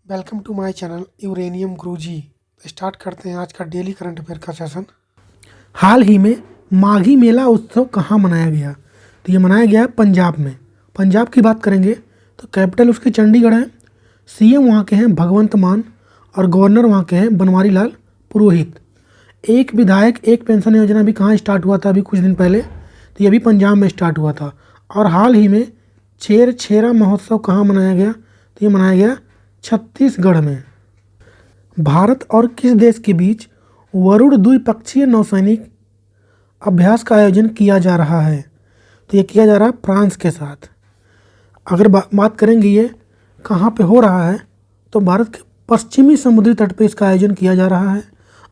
Welcome to my channel uranium Guruji. Start करते हैं आज का डेली करंट अफेयर का सेशन। हाल ही में माघी मेला उत्सव कहाँ मनाया गया? तो ये मनाया गया है पंजाब में। पंजाब की बात करेंगे तो कैपिटल उसकी चंडीगढ़ है। सीएम वहाँ के हैं भगवंत मान और गवर्नर वहाँ के हैं बनवारी लाल पुरोहित। एक विधायक एक पेंशन योजना भी कहाँ स्टार्ट हुआ था अभी कुछ दिन पहले? तो ये भी पंजाब में स्टार्ट हुआ था। और हाल ही में छेरा महोत्सव कहाँ मनाया गया? तो ये मनाया गया छत्तीसगढ़ में। भारत और किस देश के बीच वरुण द्विपक्षीय नौसैनिक अभ्यास का आयोजन किया जा रहा है? तो ये किया जा रहा है फ्रांस के साथ। अगर बात करेंगे ये कहाँ पे हो रहा है, तो भारत के पश्चिमी समुद्री तट पे इसका आयोजन किया जा रहा है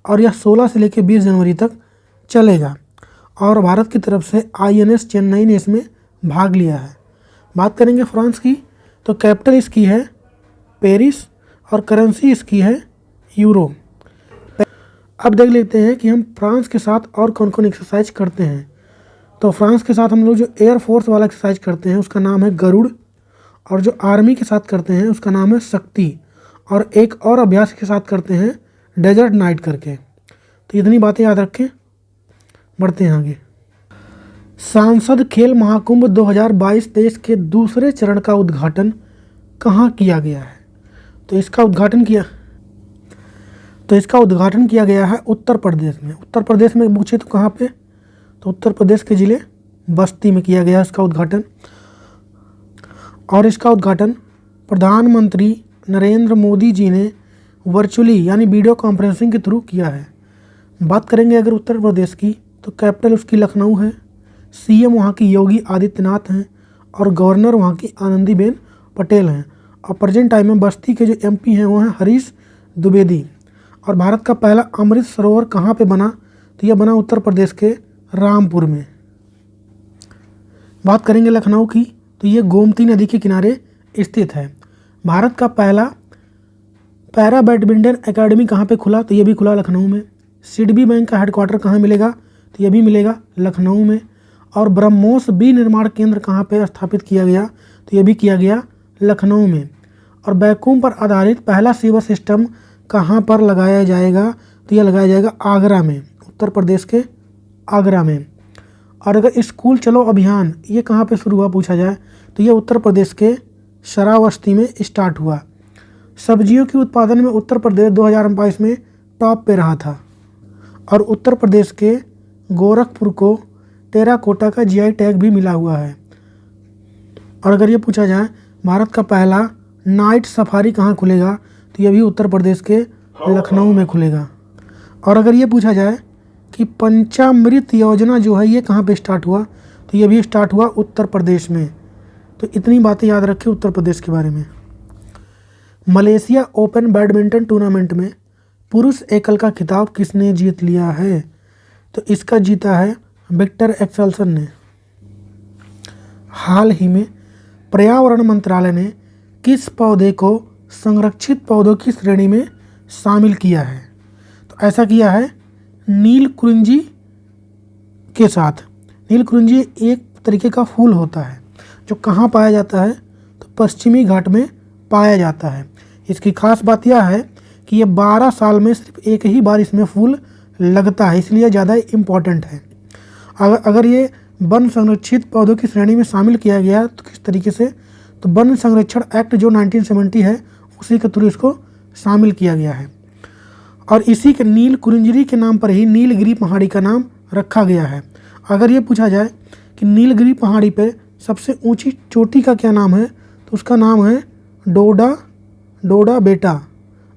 और यह 16 से लेकर 20 जनवरी तक चलेगा। और भारत की तरफ से INS चेन्नई ने इसमें भाग लिया है। बात करेंगे फ्रांस की, तो कैपिटल इसकी है पेरिस और करेंसी इसकी है यूरो। अब देख लेते हैं कि हम फ्रांस के साथ और कौन कौन एक्सरसाइज करते हैं। तो फ्रांस के साथ हम लोग जो एयरफोर्स वाला एक्सरसाइज करते हैं उसका नाम है गरुड़, और जो आर्मी के साथ करते हैं उसका नाम है शक्ति, और एक और अभ्यास के साथ करते हैं डेजर्ट नाइट करके। तो इतनी बातें याद रखें, बढ़ते हैं आगे। सांसद खेल महाकुंभ 2022-23 के दूसरे चरण का उद्घाटन कहाँ किया गया है? तो इसका उद्घाटन किया गया है उत्तर प्रदेश में। उत्तर प्रदेश में पूछे तो कहाँ पे? तो उत्तर प्रदेश के ज़िले बस्ती में किया गया इसका उद्घाटन। और इसका उद्घाटन प्रधानमंत्री नरेंद्र मोदी जी ने वर्चुअली यानी वीडियो कॉन्फ्रेंसिंग के थ्रू किया है। बात करेंगे अगर उत्तर प्रदेश की, तो कैपिटल उसकी लखनऊ है। सीएम वहाँ की योगी आदित्यनाथ हैं और गवर्नर वहाँ की आनंदीबेन पटेल हैं। और प्रेजेंट टाइम में बस्ती के जो MP हैं वो हैं हरीश द्विवेदी। और भारत का पहला अमृत सरोवर कहाँ पे बना? तो यह बना उत्तर प्रदेश के रामपुर में। बात करेंगे लखनऊ की, तो ये गोमती नदी के किनारे स्थित है। भारत का पहला पैरा बैडमिंटन एकेडमी कहाँ पे खुला? तो ये भी खुला लखनऊ में। सिडबी बैंक का हेडक्वार्टर कहाँ मिलेगा? तो ये भी मिलेगा लखनऊ में। और ब्रह्मोस विनिर्माण केंद्र कहाँ पे स्थापित किया गया? तो ये भी किया गया लखनऊ में। और वैक्यूम पर आधारित पहला सीवर सिस्टम कहाँ पर लगाया जाएगा? तो यह लगाया जाएगा आगरा में, उत्तर प्रदेश के आगरा में। और अगर स्कूल चलो अभियान ये कहाँ पे शुरू हुआ पूछा जाए, तो ये उत्तर प्रदेश के श्रावस्ती में स्टार्ट हुआ। सब्जियों के उत्पादन में उत्तर प्रदेश 2022 में टॉप पे रहा था। और उत्तर प्रदेश के गोरखपुर को टेराकोटा का GI टैग भी मिला हुआ है। और अगर ये पूछा जाए भारत का पहला नाइट सफारी कहाँ खुलेगा, तो ये भी उत्तर प्रदेश के लखनऊ में खुलेगा। और अगर ये पूछा जाए कि पंचामृत योजना जो है ये कहाँ पे स्टार्ट हुआ, तो ये भी स्टार्ट हुआ उत्तर प्रदेश में। तो इतनी बातें याद रखें उत्तर प्रदेश के बारे में। मलेशिया ओपन बैडमिंटन टूर्नामेंट में पुरुष एकल का खिताब किसने जीत लिया है? तो इसका जीता है विक्टर एक्सेल्सन ने। हाल ही में पर्यावरण मंत्रालय ने किस पौधे को संरक्षित पौधों की श्रेणी में शामिल किया है? तो ऐसा किया है नीलकुरिंजी के साथ। नीलकुरिंजी एक तरीके का फूल होता है जो कहाँ पाया जाता है? तो पश्चिमी घाट में पाया जाता है। इसकी खास बात यह है कि ये 12 साल में सिर्फ एक ही बार इसमें फूल लगता है, इसलिए ज़्यादा इम्पॉर्टेंट है। अगर ये वन संरक्षित पौधों की श्रेणी में शामिल किया गया तो किस तरीके से? तो वन संरक्षण एक्ट जो 1970 है उसी के थ्रू इसको शामिल किया गया है। और इसी के नील कुरिंजरी के नाम पर ही नीलगिरी पहाड़ी का नाम रखा गया है। अगर ये पूछा जाए कि नीलगिरी पहाड़ी पे सबसे ऊंची चोटी का क्या नाम है, तो उसका नाम है डोडा बेटा।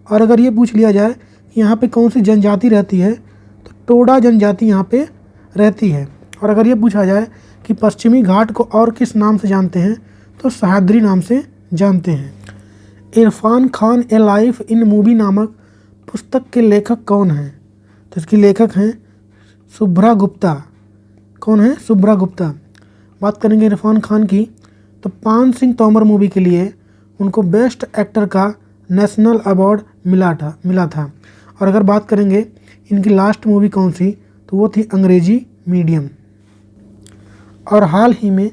और अगर ये पूछ लिया जाए कि यहाँ पे कौन सी जनजाति रहती है, तो टोडा जनजाति यहाँ पे रहती है। और अगर ये पूछा जाए कि पश्चिमी घाट को और किस नाम से जानते हैं, तो सह्याद्री नाम से जानते हैं। इरफान खान ए लाइफ इन मूवी नामक पुस्तक के लेखक कौन हैं? तो इसकी लेखक हैं शुभ्रा गुप्ता। कौन है? शुभ्रा गुप्ता। बात करेंगे इरफान खान की, तो पान सिंह तोमर मूवी के लिए उनको बेस्ट एक्टर का नेशनल अवार्ड मिला था। और अगर बात करेंगे इनकी लास्ट मूवी कौन सी, तो वो थी अंग्रेजी मीडियम। और हाल ही में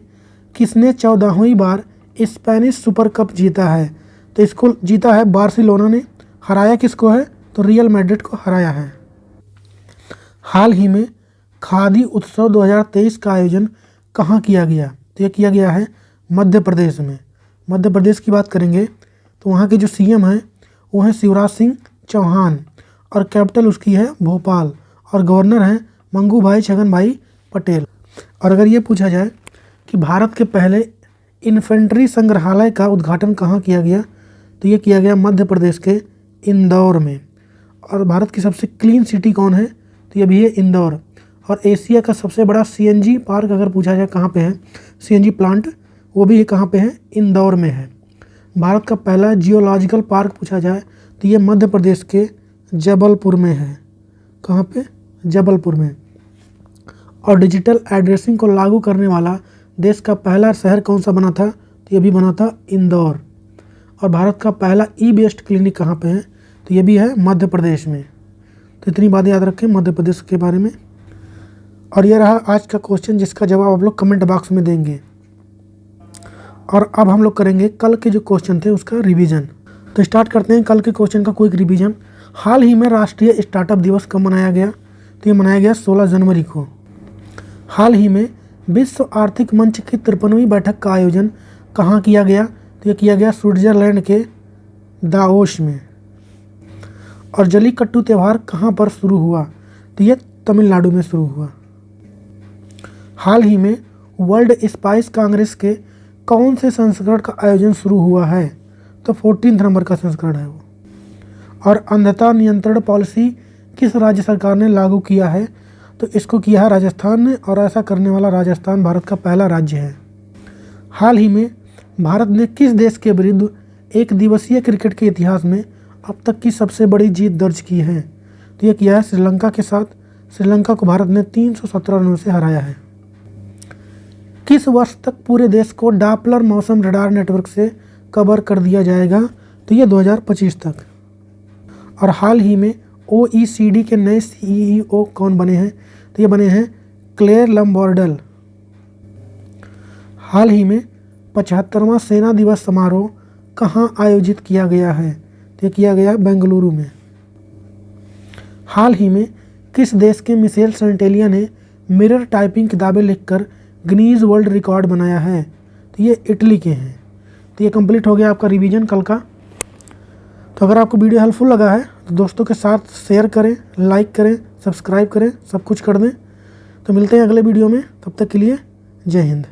किसने 14वीं बार स्पेनिश सुपर कप जीता है? तो इसको जीता है बार्सिलोना ने। हराया किसको है? तो रियल मैड्रिड को हराया है। हाल ही में खादी उत्सव 2023 का आयोजन कहाँ किया गया? तो ये किया गया है मध्य प्रदेश में। मध्य प्रदेश की बात करेंगे तो वहाँ के जो सीएम हैं वो हैं शिवराज सिंह चौहान और कैपिटल उसकी है भोपाल और गवर्नर हैं मंगू भाई छगन भाई पटेल। और अगर ये पूछा जाए कि भारत के पहले इन्फेंट्री संग्रहालय का उद्घाटन कहाँ किया गया? तो ये किया गया मध्य प्रदेश के इंदौर में। और भारत की सबसे क्लीन सिटी कौन है? तो ये भी है इंदौर। और एशिया का सबसे बड़ा सीएनजी पार्क अगर पूछा जाए कहाँ पे है, सीएनजी प्लांट, वो भी कहाँ पे है? इंदौर में है। भारत का पहला जियोलॉजिकल पार्क पूछा जाए तो ये मध्य प्रदेश के जबलपुर में है। कहाँ पे? जबलपुर में। और डिजिटल एड्रेसिंग को लागू करने वाला देश का पहला शहर कौन सा बना था? तो ये भी बना था इंदौर। और भारत का पहला ई वेस्ट क्लिनिक कहाँ पे है? तो ये भी है मध्य प्रदेश में। तो इतनी बात याद रखें मध्य प्रदेश के बारे में। और ये रहा आज का क्वेश्चन जिसका जवाब आप लोग कमेंट बॉक्स में देंगे। और अब हम लोग करेंगे कल के जो क्वेश्चन थे उसका रिवीजन। तो स्टार्ट करते हैं कल के क्वेश्चन का क्विक रिवीजन। हाल ही में राष्ट्रीय स्टार्टअप दिवस कब मनाया गया? तो ये मनाया गया 16 जनवरी को। हाल ही में विश्व आर्थिक मंच की 53वीं बैठक का आयोजन कहाँ किया गया? तो ये किया गया स्विट्जरलैंड के दावोस में। और जल्लीकट्टू त्यौहार कहाँ पर शुरू हुआ? तो ये तमिलनाडु में शुरू हुआ। हाल ही में वर्ल्ड स्पाइस कांग्रेस के कौन से संस्करण का आयोजन शुरू हुआ है? तो 14 नंबर का संस्करण है वो। और अंधता नियंत्रण पॉलिसी किस राज्य सरकार ने लागू किया है? तो इसको किया है राजस्थान ने। और ऐसा करने वाला राजस्थान भारत का पहला राज्य है। हाल ही में भारत ने किस देश के विरुद्ध एक दिवसीय क्रिकेट के इतिहास में अब तक की सबसे बड़ी जीत दर्ज की है? तो ये किया है श्रीलंका के साथ। श्रीलंका को भारत ने 317 रनों से हराया है। किस वर्ष तक पूरे देश को डॉपलर मौसम रडार नेटवर्क से कवर कर दिया जाएगा? तो ये 2025 तक। और हाल ही में OECD के नए CEO कौन बने हैं? तो ये बने हैं क्लेयर लम्बॉर्डल। हाल ही में 75वां सेना दिवस समारोह कहाँ आयोजित किया गया है? तो ये किया गया बेंगलुरु में। हाल ही में किस देश के मिशेल सेंटेलिया ने मिरर टाइपिंग किताबें लिखकर गिनीज वर्ल्ड रिकॉर्ड बनाया है? तो ये इटली के हैं। तो ये कंप्लीट हो गया आपका रिवीजन कल का। तो अगर आपको वीडियो हेल्पफुल लगा है तो दोस्तों के साथ शेयर करें, लाइक करें, सब्सक्राइब करें, सब कुछ कर दें। तो मिलते हैं अगले वीडियो में, तब तक के लिए जय हिंद।